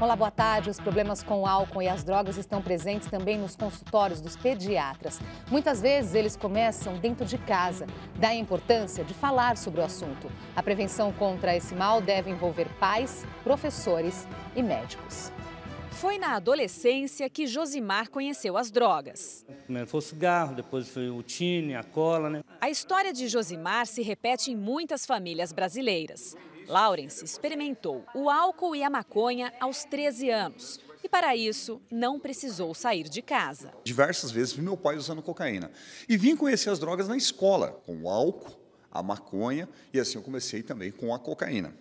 Olá, boa tarde. Os problemas com o álcool e as drogas estão presentes também nos consultórios dos pediatras. Muitas vezes eles começam dentro de casa. Daí a importância de falar sobre o assunto. A prevenção contra esse mal deve envolver pais, professores e médicos. Foi na adolescência que Josimar conheceu as drogas. Primeiro foi o cigarro, depois foi o tine, a cola, né? A história de Josimar se repete em muitas famílias brasileiras. Lawrence experimentou o álcool e a maconha aos 13 anos. E para isso, não precisou sair de casa. Diversas vezes vi meu pai usando cocaína. E vim conhecer as drogas na escola, com o álcool, a maconha, e assim eu comecei também com a cocaína.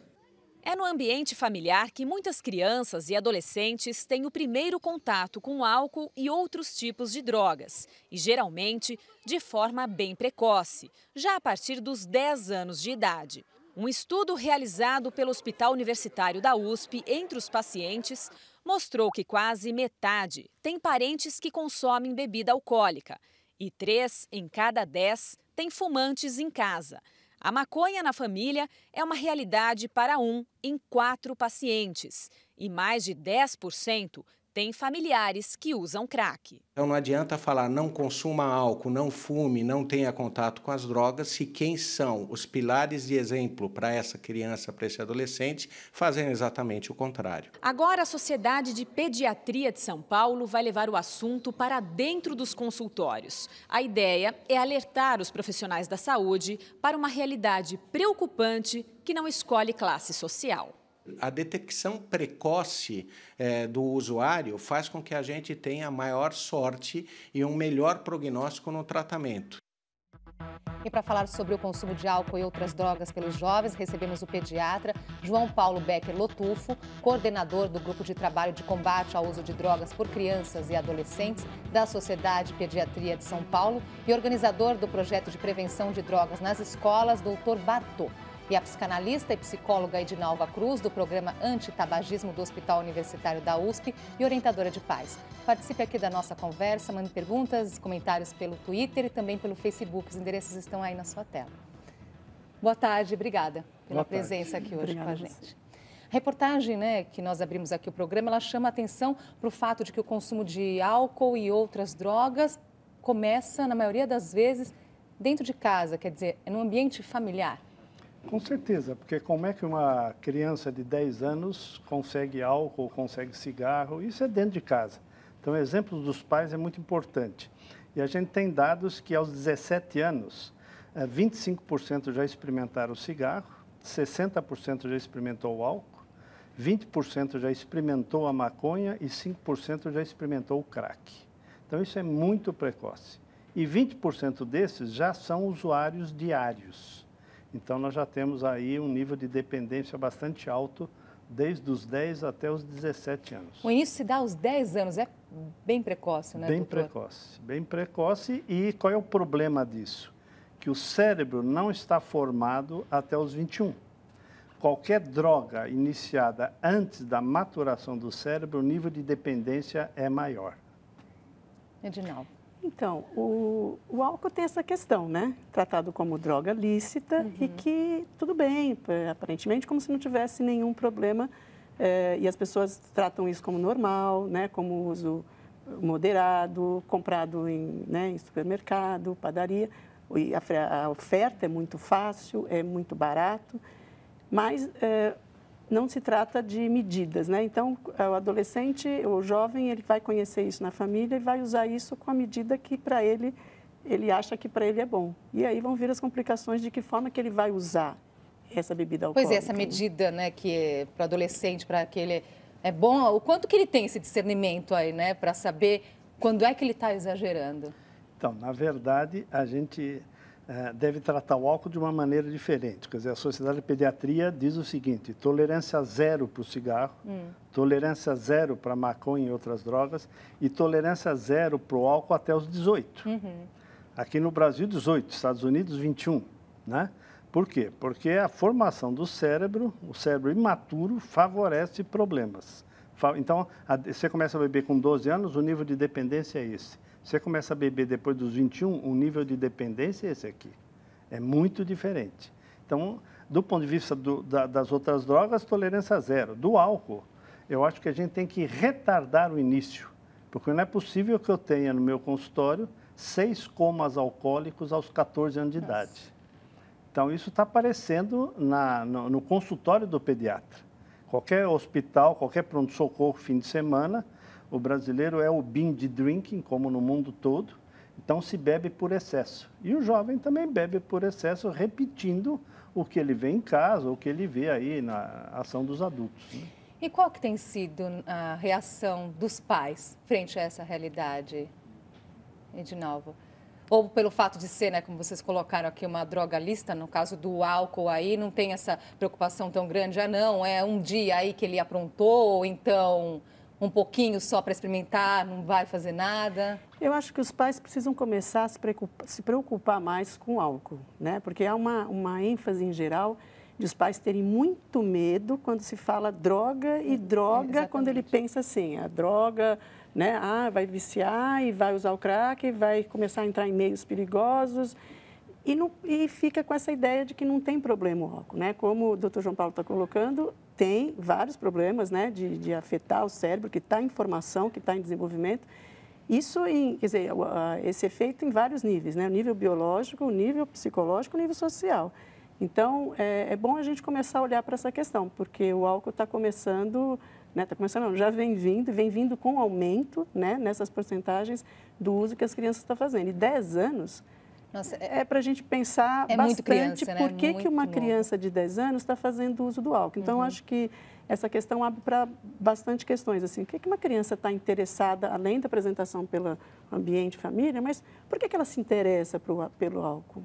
É no ambiente familiar que muitas crianças e adolescentes têm o primeiro contato com álcool e outros tipos de drogas. E geralmente de forma bem precoce, já a partir dos 10 anos de idade. Um estudo realizado pelo Hospital Universitário da USP entre os pacientes mostrou que quase metade tem parentes que consomem bebida alcoólica e 3 em cada 10 têm fumantes em casa. A maconha na família é uma realidade para 1 em 4 pacientes e mais de 10% tem familiares que usam crack. Então não adianta falar não consuma álcool, não fume, não tenha contato com as drogas, se quem são os pilares de exemplo para essa criança, para esse adolescente, fazem exatamente o contrário. Agora a Sociedade de Pediatria de São Paulo vai levar o assunto para dentro dos consultórios. A ideia é alertar os profissionais da saúde para uma realidade preocupante que não escolhe classe social. A detecção precoce do usuário faz com que a gente tenha maior sorte e um melhor prognóstico no tratamento. E para falar sobre o consumo de álcool e outras drogas pelos jovens, recebemos o pediatra João Paulo Becker Lotufo, coordenador do Grupo de Trabalho de Combate ao Uso de Drogas por Crianças e Adolescentes da Sociedade Pediatria de São Paulo e organizador do projeto de prevenção de drogas nas escolas, Dr. Bartô. E a psicanalista e psicóloga Edinalva Cruz, do programa Antitabagismo do Hospital Universitário da USP e orientadora de pais. Participe aqui da nossa conversa, mande perguntas, comentários pelo Twitter e também pelo Facebook. Os endereços estão aí na sua tela. Boa tarde, obrigada pela presença aqui hoje com a gente. A reportagem, que nós abrimos aqui o programa, ela chama a atenção para o fato de que o consumo de álcool e outras drogas começa, na maioria das vezes, dentro de casa, quer dizer, no ambiente familiar. Com certeza, porque como é que uma criança de 10 anos consegue álcool, consegue cigarro? Isso é dentro de casa. Então, exemplos dos pais é muito importante. E a gente tem dados que aos 17 anos, 25% já experimentaram o cigarro, 60% já experimentou o álcool, 20% já experimentou a maconha e 5% já experimentou o crack. Então, isso é muito precoce. E 20% desses já são usuários diários. Então, nós já temos aí um nível de dependência bastante alto, desde os 10 até os 17 anos. O início se dá aos 10 anos, é bem precoce, né, doutor? Bem precoce. E qual é o problema disso? Que o cérebro não está formado até os 21. Qualquer droga iniciada antes da maturação do cérebro, o nível de dependência é maior. Edinalva. Então, o álcool tem essa questão, né? Tratado como droga lícita e que tudo bem, aparentemente como se não tivesse nenhum problema. E as pessoas tratam isso como normal, né? Como uso moderado, comprado em supermercado, padaria. E a oferta é muito fácil, é muito barato, mas não se trata de medidas, né? Então, o adolescente, o jovem, ele vai conhecer isso na família e vai usar isso com a medida que para ele acha que para ele é bom. E aí vão vir as complicações de que forma que ele vai usar essa bebida alcoólica. Pois é, essa medida, né, que é para o adolescente, para que ele é bom, o quanto que ele tem esse discernimento aí, né, para saber quando é que ele está exagerando? Então, na verdade, a gente deve tratar o álcool de uma maneira diferente. Quer dizer, a Sociedade de Pediatria diz o seguinte: tolerância zero para o cigarro, tolerância zero para a maconha e outras drogas e tolerância zero para o álcool até os 18. Aqui no Brasil, 18, Estados Unidos, 21, né? Por quê? Porque a formação do cérebro, o cérebro imaturo, favorece problemas. Então, você começa a beber com 12 anos, o nível de dependência é esse. Você começa a beber depois dos 21, o nível de dependência é esse aqui. É muito diferente. Então, Do ponto de vista das outras drogas, tolerância zero. Do álcool, eu acho que a gente tem que retardar o início, porque não é possível que eu tenha no meu consultório 6 comas alcoólicos aos 14 anos de idade. Então, isso está aparecendo no consultório do pediatra. Qualquer hospital, qualquer pronto-socorro, fim de semana, o brasileiro é o binge drinking, como no mundo todo, então se bebe por excesso. E o jovem também bebe por excesso, repetindo o que ele vê em casa, o que ele vê aí na ação dos adultos. Né? E qual que tem sido a reação dos pais frente a essa realidade, Edinalva? Ou pelo fato de ser, né, como vocês colocaram aqui, uma droga lícita, no caso do álcool aí, não tem essa preocupação tão grande, não, é um dia aí que ele aprontou, ou então um pouquinho só para experimentar, não vai fazer nada? Eu acho que os pais precisam começar a se preocupar mais com o álcool, né? Porque há uma ênfase em geral de os pais terem muito medo quando se fala droga e droga, quando ele pensa assim, a droga, né, vai viciar e vai usar o crack, e vai começar a entrar em meios perigosos e fica com essa ideia de que não tem problema o álcool, né? Como o Dr. João Paulo está colocando, tem vários problemas, né, de afetar o cérebro, que está em formação, que está em desenvolvimento. Isso, quer dizer, esse efeito em vários níveis, né? O nível biológico, o nível psicológico, o nível social. Então, é bom a gente começar a olhar para essa questão, porque o álcool está começando, né, já vem vindo com aumento, né, nessas porcentagens do uso que as crianças estão fazendo. E 10 anos é para a gente pensar bastante criança, né? por que uma criança de 10 anos está fazendo uso do álcool. Então, acho que essa questão abre para bastante questões. Assim, o que uma criança está interessada, além da apresentação pelo ambiente, família, mas por que ela se interessa pelo álcool?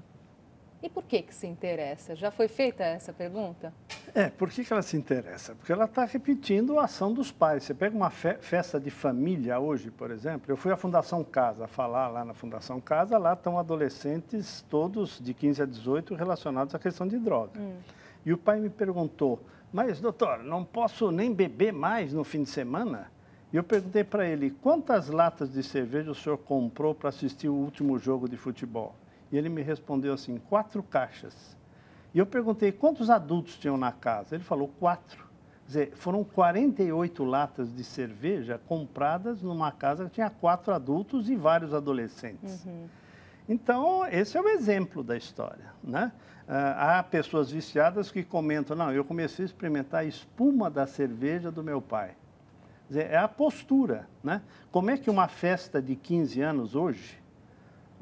E por que se interessa? Já foi feita essa pergunta? Por que ela se interessa? Porque ela está repetindo a ação dos pais. Você pega uma festa de família hoje, por exemplo, eu fui à Fundação Casa falar lá na Fundação Casa, lá estão adolescentes todos de 15 a 18 relacionados à questão de droga. E o pai me perguntou, mas doutor, não posso nem beber mais no fim de semana? E eu perguntei para ele, quantas latas de cerveja o senhor comprou para assistir o último jogo de futebol? E ele me respondeu assim, 4 caixas. E eu perguntei, quantos adultos tinham na casa? Ele falou, 4. Quer dizer, foram 48 latas de cerveja compradas numa casa que tinha 4 adultos e vários adolescentes. Então, esse é o exemplo da história, né? Há pessoas viciadas que comentam, não, eu comecei a experimentar a espuma da cerveja do meu pai. Quer dizer, é a postura, né? Como é que uma festa de 15 anos hoje,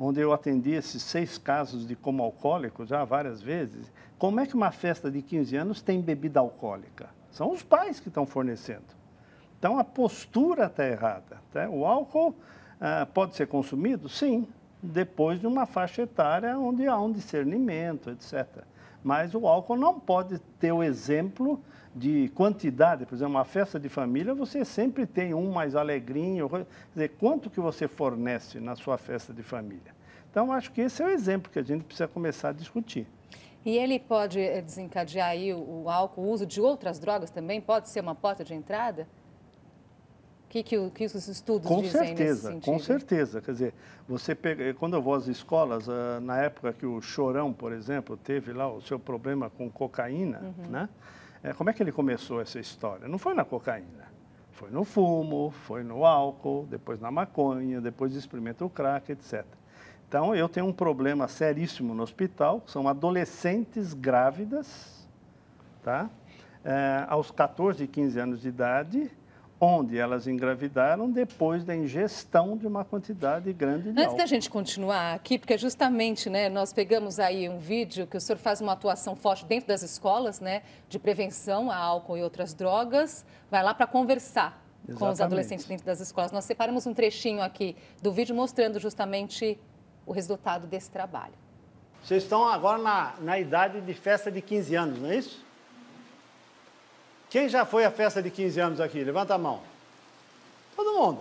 onde eu atendi esses 6 casos de coma alcoólico já várias vezes, como é que uma festa de 15 anos tem bebida alcoólica? São os pais que estão fornecendo. Então, a postura está errada. Tá? O álcool pode ser consumido? Sim, depois de uma faixa etária onde há um discernimento, etc. Mas o álcool não pode ter o exemplo de quantidade. Por exemplo, uma festa de família, você sempre tem um mais alegrinho. Quer dizer, quanto que você fornece na sua festa de família? Então, acho que esse é o exemplo que a gente precisa começar a discutir. E ele pode desencadear aí o álcool, o uso de outras drogas também? Pode ser uma porta de entrada? O que os estudos dizem nesse sentido? Com certeza. Quer dizer, você pega, quando eu vou às escolas, na época que o Chorão, por exemplo, teve lá o seu problema com cocaína, né? Como é que ele começou essa história? Não foi na cocaína, foi no fumo, foi no álcool, depois na maconha, depois experimenta o crack, etc. Então, eu tenho um problema seríssimo no hospital, são adolescentes grávidas, tá? Aos 14 e 15 anos de idade, onde elas engravidaram depois da ingestão de uma quantidade grande de álcool. Antes da gente continuar aqui, porque justamente, né, nós pegamos aí um vídeo que o senhor faz uma atuação forte dentro das escolas, né, de prevenção a álcool e outras drogas, vai lá para conversar com os adolescentes dentro das escolas. Nós separamos um trechinho aqui do vídeo mostrando justamente o resultado desse trabalho. Vocês estão agora na idade de festa de 15 anos, não é isso? Quem já foi à festa de 15 anos aqui? Levanta a mão. Todo mundo.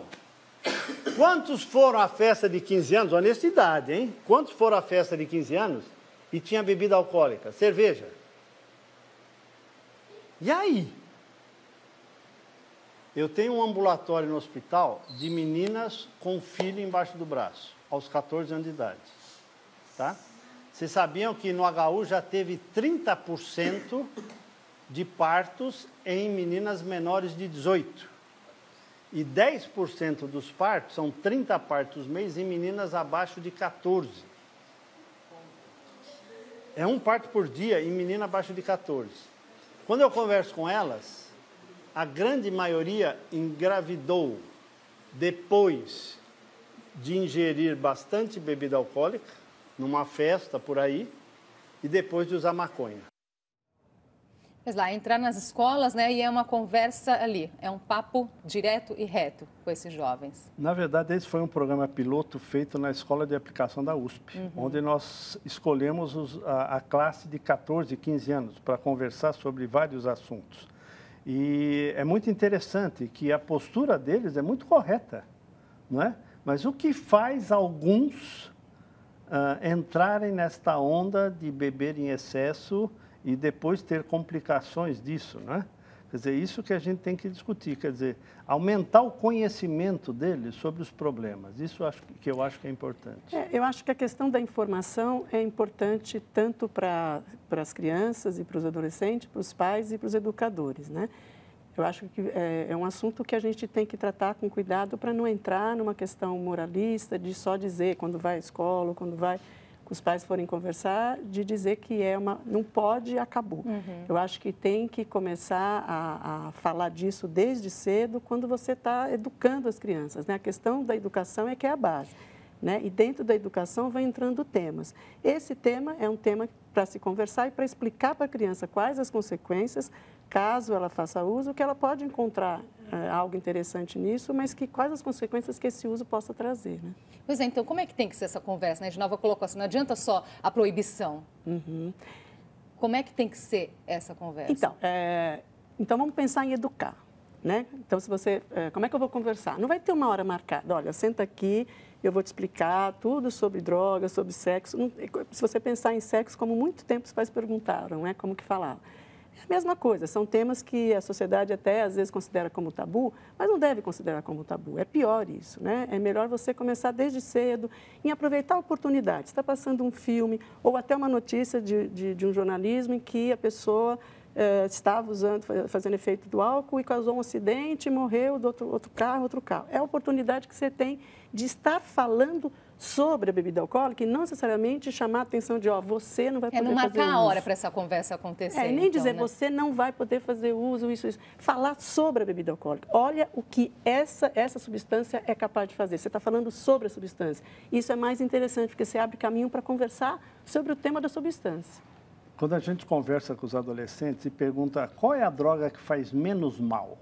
Quantos foram à festa de 15 anos? Honestidade, hein? Quantos foram à festa de 15 anos e tinha bebida alcoólica? Cerveja. E aí? Eu tenho um ambulatório no hospital de meninas com filho embaixo do braço, aos 14 anos de idade. Tá? Vocês sabiam que no HU já teve 30% de partos em meninas menores de 18. E 10% dos partos, são 30 partos mês, em meninas abaixo de 14. É um parto por dia em menina abaixo de 14. Quando eu converso com elas, a grande maioria engravidou depois de ingerir bastante bebida alcoólica, numa festa por aí, e depois de usar maconha. Mas lá, entrar nas escolas, né, e é uma conversa ali, é um papo direto e reto com esses jovens. Na verdade, esse foi um programa piloto feito na Escola de Aplicação da USP, onde nós escolhemos a classe de 14, 15 anos para conversar sobre vários assuntos. E é muito interessante que a postura deles é muito correta, não é? Mas o que faz alguns entrarem nesta onda de beber em excesso e depois ter complicações disso, né? Quer dizer, isso que a gente tem que discutir, quer dizer, aumentar o conhecimento deles sobre os problemas. Isso eu acho que é importante. Eu acho que a questão da informação é importante tanto para as crianças e para os adolescentes, para os pais e para os educadores, né? Eu acho que é um assunto que a gente tem que tratar com cuidado para não entrar numa questão moralista de só dizer quando vai à escola, quando os pais forem conversar, de dizer que não pode, acabou. Eu acho que tem que começar a falar disso desde cedo, quando você está educando as crianças, né? A questão da educação é que é a base, né? E dentro da educação vai entrando temas. Esse tema é um tema para se conversar e para explicar para a criança quais as consequências, caso ela faça uso, que ela pode encontrar algo interessante nisso, mas quais as consequências que esse uso possa trazer, né? Pois é, então como é que tem que ser essa conversa, né? De nova colocação, não adianta só a proibição. Como é que tem que ser essa conversa? Então vamos pensar em educar, né? Então, como é que eu vou conversar? Não vai ter uma hora marcada. Olha, senta aqui, eu vou te explicar tudo sobre drogas, sobre sexo. Se você pensar em sexo, como muito tempo os pais perguntaram, né? Como que falavam. É a mesma coisa, são temas que a sociedade até às vezes considera como tabu, mas não deve considerar como tabu. É pior isso, né? É melhor você começar desde cedo em aproveitar a oportunidade. Você está passando um filme ou até uma notícia de um jornalismo em que a pessoa estava fazendo efeito do álcool e causou um acidente e morreu do outro carro. É a oportunidade que você tem de estar falando sobre a bebida alcoólica e não necessariamente chamar a atenção de, você não vai poder fazer uso. É não marcar a hora para essa conversa acontecer. Nem então, dizer, né? Você não vai poder fazer uso, isso. Falar sobre a bebida alcoólica. Olha o que essa substância é capaz de fazer. Você está falando sobre a substância. Isso é mais interessante, porque você abre caminho para conversar sobre o tema da substância. Quando a gente conversa com os adolescentes e pergunta qual é a droga que faz menos mal,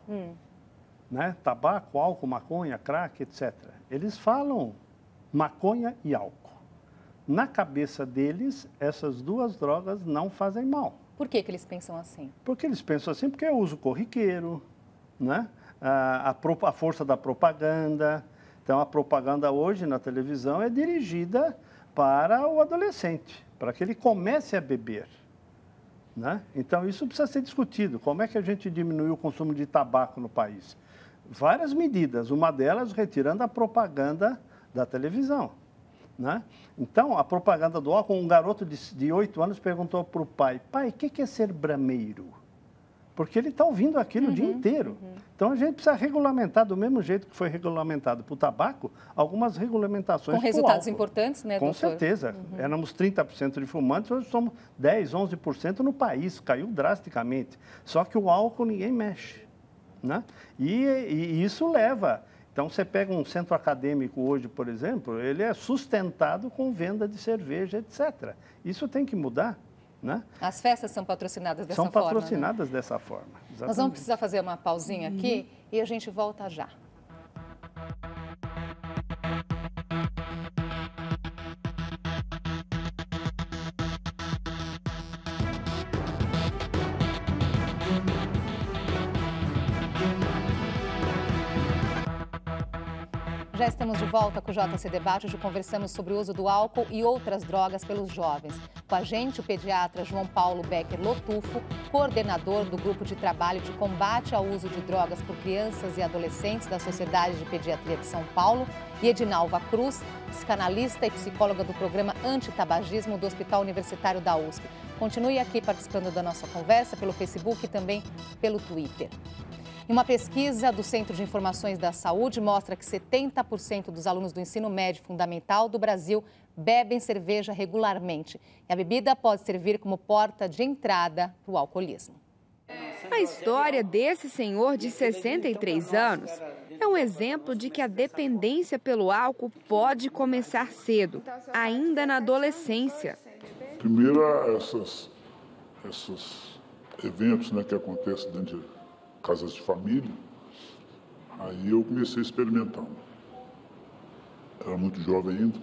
né? Tabaco, álcool, maconha, crack, etc. Eles falam maconha e álcool. Na cabeça deles, essas duas drogas não fazem mal. Por que eles pensam assim? Porque eles pensam assim porque é uso corriqueiro, né? A força da propaganda. Então, a propaganda hoje na televisão é dirigida para o adolescente, para que ele comece a beber, né? Então, isso precisa ser discutido. Como é que a gente diminui o consumo de tabaco no país? Várias medidas, uma delas retirando a propaganda da televisão, né? Então, a propaganda do álcool, um garoto de 8 anos perguntou para o pai, o que é ser brameiro? Porque ele está ouvindo aquilo o dia inteiro. Então, a gente precisa regulamentar, do mesmo jeito que foi regulamentado para o tabaco, algumas regulamentações com resultados importantes, né, com doutor? certeza. Éramos 30% de fumantes, hoje somos 10%, 11% no país, caiu drasticamente. Só que o álcool ninguém mexe, né? E isso leva... Então, você pega um centro acadêmico hoje, por exemplo, ele é sustentado com venda de cerveja, etc. Isso tem que mudar, né? As festas são patrocinadas dessa forma. São patrocinadas dessa forma, exatamente. Nós vamos precisar fazer uma pausinha aqui e a gente volta já. Já estamos de volta com o JC Debate. Hoje conversamos sobre o uso do álcool e outras drogas pelos jovens. Com a gente, o pediatra João Paulo Becker Lotufo, coordenador do Grupo de Trabalho de Combate ao Uso de Drogas por Crianças e Adolescentes da Sociedade de Pediatria de São Paulo, e Edinalva Cruz, psicanalista e psicóloga do Programa Antitabagismo do Hospital Universitário da USP. Continue aqui participando da nossa conversa pelo Facebook e também pelo Twitter. E uma pesquisa do Centro de Informações da Saúde mostra que 70% dos alunos do ensino médio fundamental do Brasil bebem cerveja regularmente. E a bebida pode servir como porta de entrada para o alcoolismo. A história desse senhor de 63 anos é um exemplo de que a dependência pelo álcool pode começar cedo, ainda na adolescência. Primeiro, esses eventos, né, que acontecem dentro de casas de família, aí eu comecei experimentando. Era muito jovem ainda.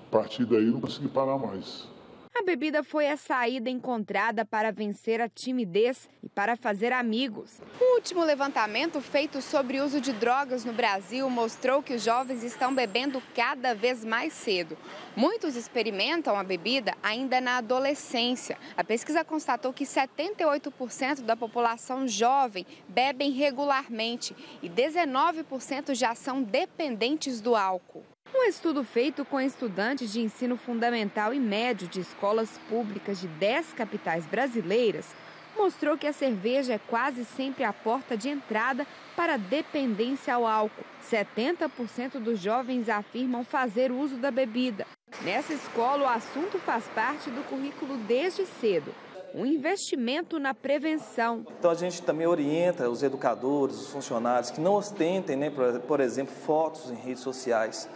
A partir daí não consegui parar mais. A bebida foi a saída encontrada para vencer a timidez e para fazer amigos. O último levantamento feito sobre o uso de drogas no Brasil mostrou que os jovens estão bebendo cada vez mais cedo. Muitos experimentam a bebida ainda na adolescência. A pesquisa constatou que 78% da população jovem bebem regularmente e 19% já são dependentes do álcool. Um estudo feito com estudantes de ensino fundamental e médio de escolas públicas de 10 capitais brasileiras mostrou que a cerveja é quase sempre a porta de entrada para a dependência ao álcool. 70% dos jovens afirmam fazer uso da bebida. Nessa escola, o assunto faz parte do currículo desde cedo. Um investimento na prevenção. Então a gente também orienta os educadores, os funcionários que não ostentem, né, por exemplo, fotos em redes sociais,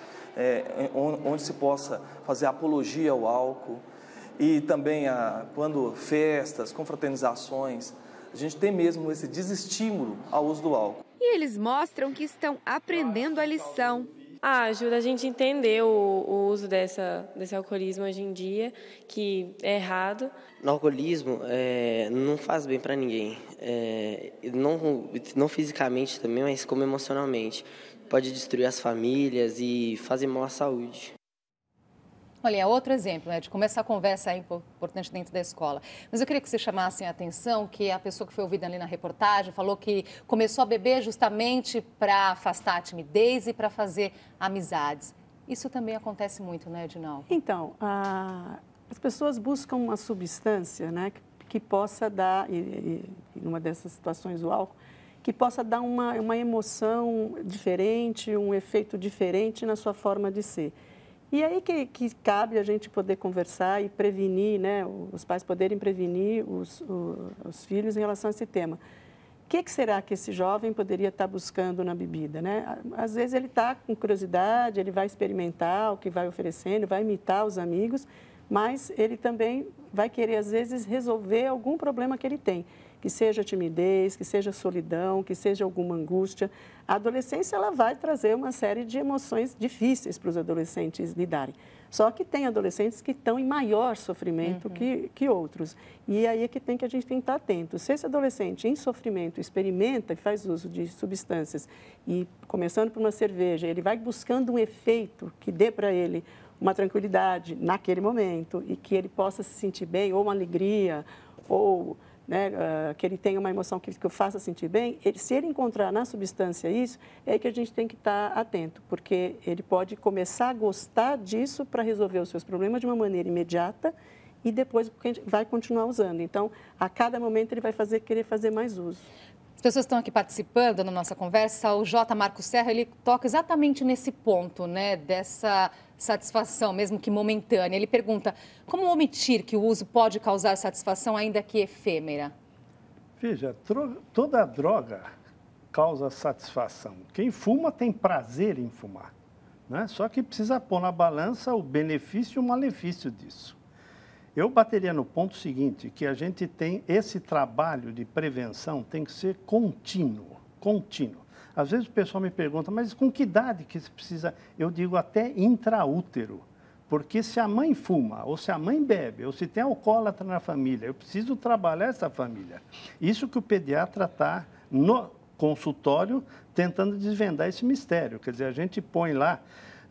onde se possa fazer apologia ao álcool. E também, quando festas, confraternizações, a gente tem mesmo esse desestímulo ao uso do álcool. E eles mostram que estão aprendendo a lição. Ajuda a gente a entender o uso desse alcoolismo hoje em dia, que é errado. O alcoolismo não faz bem para ninguém, não fisicamente também, mas como emocionalmente. Pode destruir as famílias e fazer mal à saúde. Olha, é outro exemplo, né, de como essa conversa é importante dentro da escola. Mas eu queria que vocês chamassem a atenção que a pessoa que foi ouvida ali na reportagem falou que começou a beber justamente para afastar a timidez e para fazer amizades. Isso também acontece muito, né, Edinalva? Então, as pessoas buscam uma substância, né, que possa dar, e numa dessas situações o álcool, que possa dar uma emoção diferente, um efeito diferente na sua forma de ser. E aí que cabe a gente poder conversar e prevenir, né, os pais poderem prevenir os filhos em relação a esse tema. O que será que esse jovem poderia estar buscando na bebida, né? Às vezes ele está com curiosidade, ele vai experimentar o que vai oferecendo, vai imitar os amigos, mas ele também vai querer, às vezes, resolver algum problema que ele tem. Que seja timidez, que seja solidão, que seja alguma angústia. A adolescência ela vai trazer uma série de emoções difíceis para os adolescentes lidarem. Só que tem adolescentes que estão em maior sofrimento que outros. E aí é que a gente tem que estar atento. Se esse adolescente em sofrimento experimenta e faz uso de substâncias, e começando por uma cerveja, ele vai buscando um efeito que dê para ele uma tranquilidade naquele momento e que ele possa se sentir bem, ou uma alegria, ou... né, que ele tenha uma emoção que o faça sentir bem, se ele encontrar na substância isso, é aí que a gente tem que estar atento, porque ele pode começar a gostar disso para resolver os seus problemas de uma maneira imediata e depois vai continuar usando. Então, a cada momento ele vai querer fazer mais uso. As pessoas estão aqui participando na nossa conversa. O J. Marcos Serra, ele toca exatamente nesse ponto, né, dessa satisfação, mesmo que momentânea. Ele pergunta, como omitir que o uso pode causar satisfação, ainda que efêmera? Veja, toda droga causa satisfação. Quem fuma tem prazer em fumar, né? Só que precisa pôr na balança o benefício e o malefício disso. Eu bateria no ponto seguinte, que a gente tem esse trabalho de prevenção tem que ser contínuo. Às vezes o pessoal me pergunta, mas com que idade que se precisa? Eu digo até intraútero, porque se a mãe fuma, ou se a mãe bebe, ou se tem alcoólatra na família, eu preciso trabalhar essa família. Isso que o pediatra está consultório tentando desvendar esse mistério. Quer dizer, a gente põe lá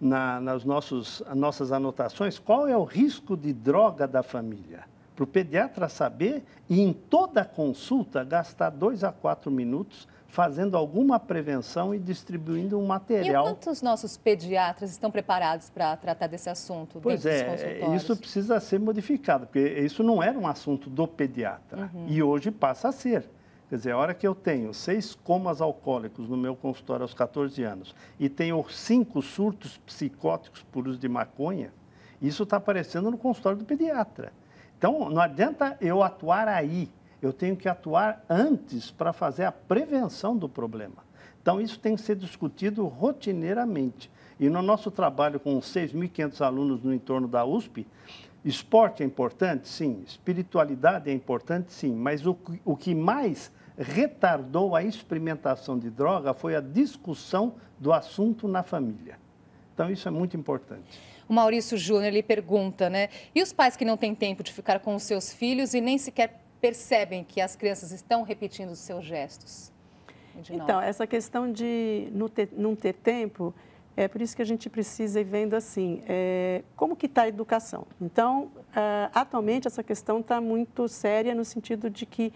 nas nossas anotações qual é o risco de droga da família. Para o pediatra saber e em toda consulta gastar 2 a 4 minutos fazendo alguma prevenção e distribuindo um material. E quantos nossos pediatras estão preparados para tratar desse assunto dentro dos consultórios? Isso precisa ser modificado, porque isso não era um assunto do pediatra e hoje passa a ser. Quer dizer, a hora que eu tenho 6 comas alcoólicos no meu consultório aos 14 anos e tenho 5 surtos psicóticos por uso de maconha, isso está aparecendo no consultório do pediatra. Então, não adianta eu atuar aí, eu tenho que atuar antes para fazer a prevenção do problema. Então, isso tem que ser discutido rotineiramente. E no nosso trabalho com 6.500 alunos no entorno da USP, esporte é importante? Sim. Espiritualidade é importante? Sim. Mas o que mais retardou a experimentação de droga foi a discussão do assunto na família. Então, isso é muito importante. O Maurício Júnior, ele pergunta, né? E os pais que não têm tempo de ficar com os seus filhos e nem sequer percebem que as crianças estão repetindo os seus gestos? Então, essa questão de não ter tempo, é por isso que a gente precisa ir vendo assim, como que está a educação. Então, atualmente, essa questão está muito séria no sentido de que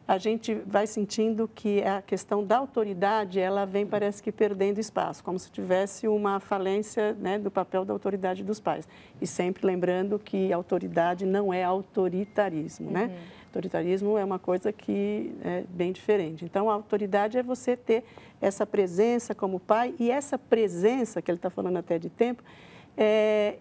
a gente vai sentindo que a questão da autoridade, ela vem, parece que, perdendo espaço, como se tivesse uma falência, né, do papel da autoridade dos pais. E sempre lembrando que autoridade não é autoritarismo, né? Autoritarismo é uma coisa que é bem diferente. Então, a autoridade é você ter essa presença como pai, e essa presença, que ele está falando até de tempo,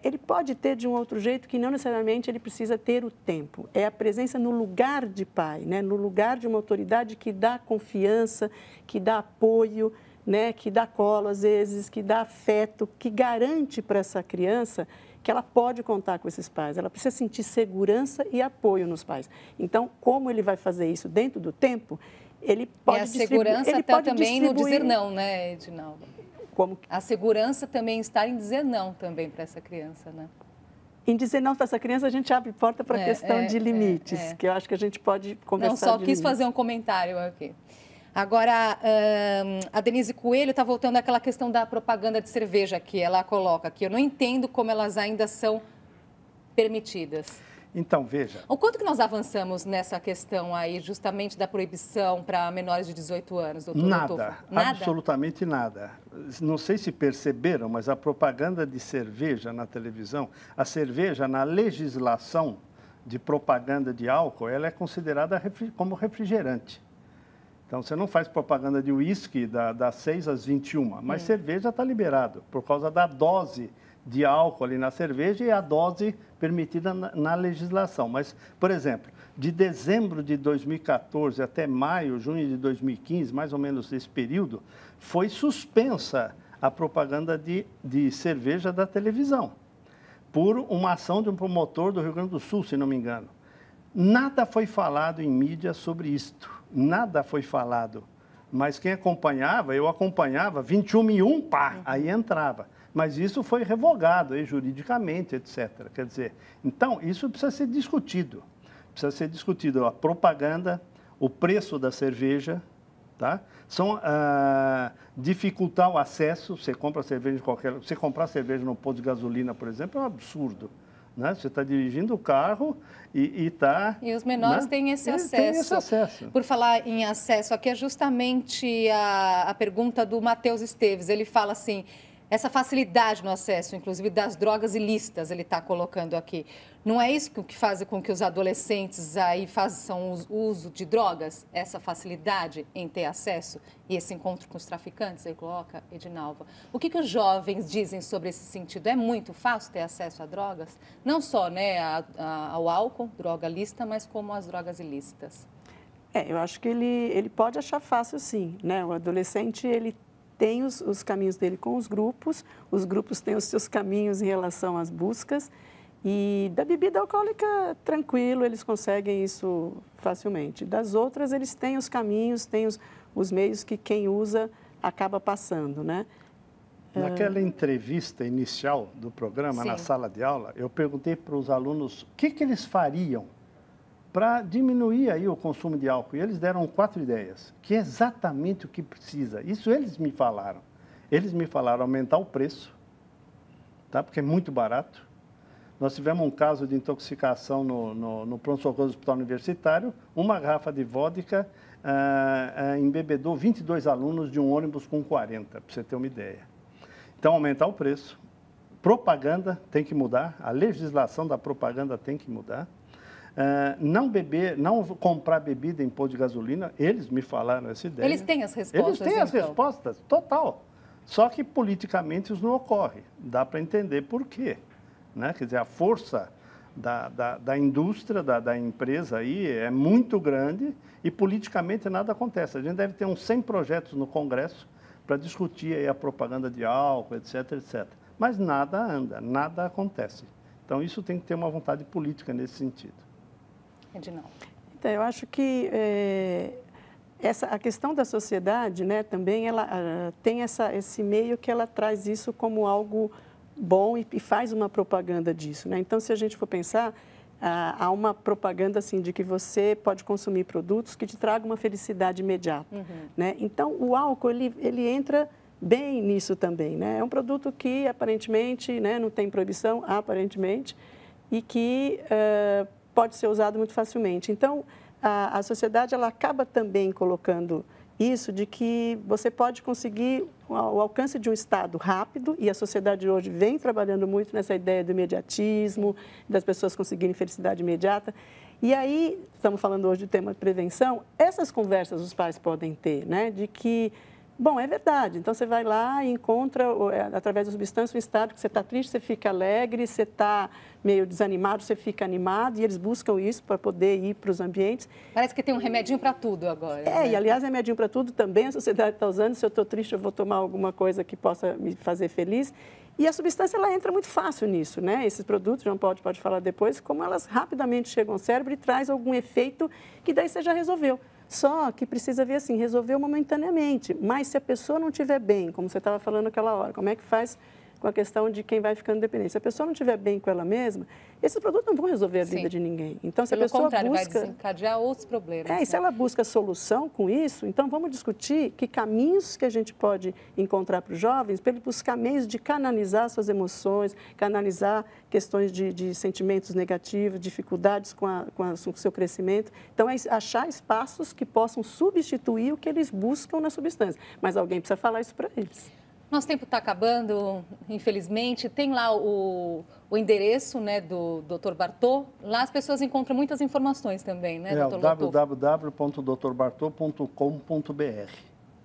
ele pode ter de um outro jeito que não necessariamente ele precisa ter o tempo. É a presença no lugar de pai, né? No lugar de uma autoridade que dá confiança, que dá apoio, né? Que dá colo às vezes, que dá afeto, que garante para essa criança que ela pode contar com esses pais. Ela precisa sentir segurança e apoio nos pais. Então, como ele vai fazer isso dentro do tempo, ele pode distribuir... E a segurança está também no dizer não, né, Edinalva? Como? A segurança também está em dizer não também para essa criança, né? Em dizer não para essa criança, a gente abre porta para a questão de limites, que eu acho que a gente pode conversar. Não, só quis fazer um comentário aqui. Agora, a Denise Coelho está voltando àquela questão da propaganda de cerveja que ela coloca aqui. Eu não entendo como elas ainda são permitidas. Então, veja. O quanto que nós avançamos nessa questão aí, justamente da proibição para menores de 18 anos, doutor? Nada, absolutamente nada. Não sei se perceberam, mas a propaganda de cerveja na televisão, a cerveja na legislação de propaganda de álcool, ela é considerada como refrigerante. Então, você não faz propaganda de uísque das 6 às 21, mas cerveja está liberado, por causa da dose de álcool ali na cerveja e a dose permitida na legislação. Mas, por exemplo, de dezembro de 2014 até maio, junho de 2015, mais ou menos esse período, foi suspensa a propaganda de cerveja da televisão, por uma ação de um promotor do Rio Grande do Sul, se não me engano. Nada foi falado em mídia sobre isto, nada foi falado. Mas quem acompanhava, eu acompanhava, 21 e 1, pá, aí entrava. Mas isso foi revogado aí, juridicamente, etc. Quer dizer, então, isso precisa ser discutido. Precisa ser discutido a propaganda, o preço da cerveja, tá? Dificultar o acesso, você compra cerveja em qualquer... Você comprar cerveja no posto de gasolina, por exemplo, é um absurdo. Né? Você está dirigindo o carro e está... E os menores, né, têm esse acesso. Tem esse acesso. Por falar em acesso, aqui é justamente a pergunta do Matheus Esteves. Ele fala assim, essa facilidade no acesso, inclusive das drogas ilícitas, ele está colocando aqui. Não é isso que faz com que os adolescentes aí façam uso de drogas? Essa facilidade em ter acesso e esse encontro com os traficantes, ele coloca, Edinalva. O que os jovens dizem sobre esse sentido? É muito fácil ter acesso a drogas? Não só, né, ao álcool, droga lícita, mas como as drogas ilícitas. Eu acho que ele pode achar fácil, sim, né? O adolescente, ele tem os caminhos dele com os grupos têm os seus caminhos em relação às buscas, e da bebida alcoólica, tranquilo, eles conseguem isso facilmente. Das outras, eles têm os caminhos, têm os meios que quem usa acaba passando, né? Naquela entrevista inicial do programa, na sala de aula, eu perguntei para os alunos o que eles fariam para diminuir aí o consumo de álcool. E eles deram 4 ideias, que é exatamente o que precisa. Isso eles me falaram. Eles me falaram aumentar o preço, tá? Porque é muito barato. Nós tivemos um caso de intoxicação no pronto-socorro do Hospital Universitário. Uma garrafa de vodka embebedou 22 alunos de um ônibus com 40, para você ter uma ideia. Então, aumentar o preço. Propaganda tem que mudar, a legislação da propaganda tem que mudar. Não comprar bebida em posto de gasolina, eles me falaram essa ideia. Eles têm as respostas, Eles têm as respostas, total. Só que politicamente isso não ocorre. Dá para entender por quê. Né? Quer dizer, a força da indústria, da empresa aí é muito grande e politicamente nada acontece. A gente deve ter uns 100 projetos no Congresso para discutir aí a propaganda de álcool, etc, etc. Mas nada anda, nada acontece. Então, isso tem que ter uma vontade política nesse sentido. Edinaldo. Então, eu acho que a questão da sociedade, né, também ela tem esse meio que ela traz isso como algo bom e faz uma propaganda disso, né? Então, se a gente for pensar, há uma propaganda assim de que você pode consumir produtos que te tragam uma felicidade imediata, né? Então, o álcool ele entra bem nisso também, né? É um produto que aparentemente, né, não tem proibição, aparentemente, e que pode ser usado muito facilmente. Então, a sociedade ela acaba também colocando isso de que você pode conseguir o alcance de um estado rápido, e a sociedade hoje vem trabalhando muito nessa ideia do imediatismo, das pessoas conseguirem felicidade imediata. E aí, estamos falando hoje do tema de prevenção, essas conversas os pais podem ter, né, de que, bom, é verdade, então você vai lá e encontra, através da substância, um estado que você está triste, você fica alegre, você está meio desanimado, você fica animado, e eles buscam isso para poder ir para os ambientes. Parece que tem um remedinho para tudo agora. Né? E aliás, remedinho para tudo também a sociedade está usando. Se eu estou triste, eu vou tomar alguma coisa que possa me fazer feliz. E a substância, ela entra muito fácil nisso, né? Esses produtos, João Paulo pode falar depois, como elas rapidamente chegam ao cérebro e traz algum efeito que daí você já resolveu. Só que precisa ver assim, resolveu momentaneamente. Mas se a pessoa não estiver bem, como você estava falando naquela hora, como é que faz com a questão de quem vai ficando dependente? Se a pessoa não estiver bem com ela mesma, esses produtos não vão resolver a vida de ninguém. Então, se a pessoa contrário, busca... vai desencadear outros problemas. E se ela busca solução com isso, então vamos discutir que caminhos que a gente pode encontrar para os jovens, para ele buscar meios de canalizar suas emoções, canalizar questões de sentimentos negativos, dificuldades com o seu crescimento. Então, é achar espaços que possam substituir o que eles buscam na substância. Mas alguém precisa falar isso para eles. Nosso tempo está acabando, infelizmente. Tem lá o endereço, né, do Dr. Bartô. Lá as pessoas encontram muitas informações também, né, Dr. Lotufo? www.drbartô.com.br.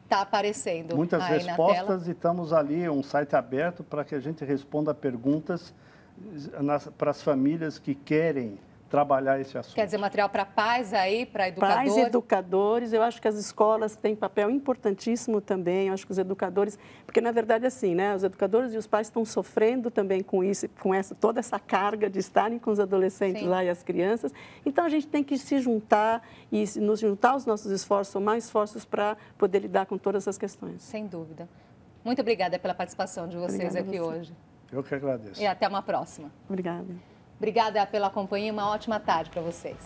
Está aparecendo muitas aí respostas na tela. E estamos ali, um site aberto para que a gente responda perguntas para as famílias que querem trabalhar esse assunto. Quer dizer, material para pais aí, para educadores? Pais, educadores, eu acho que as escolas têm papel importantíssimo também, eu acho que os educadores, porque na verdade assim, né, os educadores e os pais estão sofrendo também com isso, toda essa carga de estarem com os adolescentes lá e as crianças, então a gente tem que se juntar e nos juntar os nossos esforços, somar esforços para poder lidar com todas essas questões. Sem dúvida. Muito obrigada pela participação de vocês aqui hoje. Eu que agradeço. E até uma próxima. Obrigada. Obrigada pela companhia, uma ótima tarde para vocês.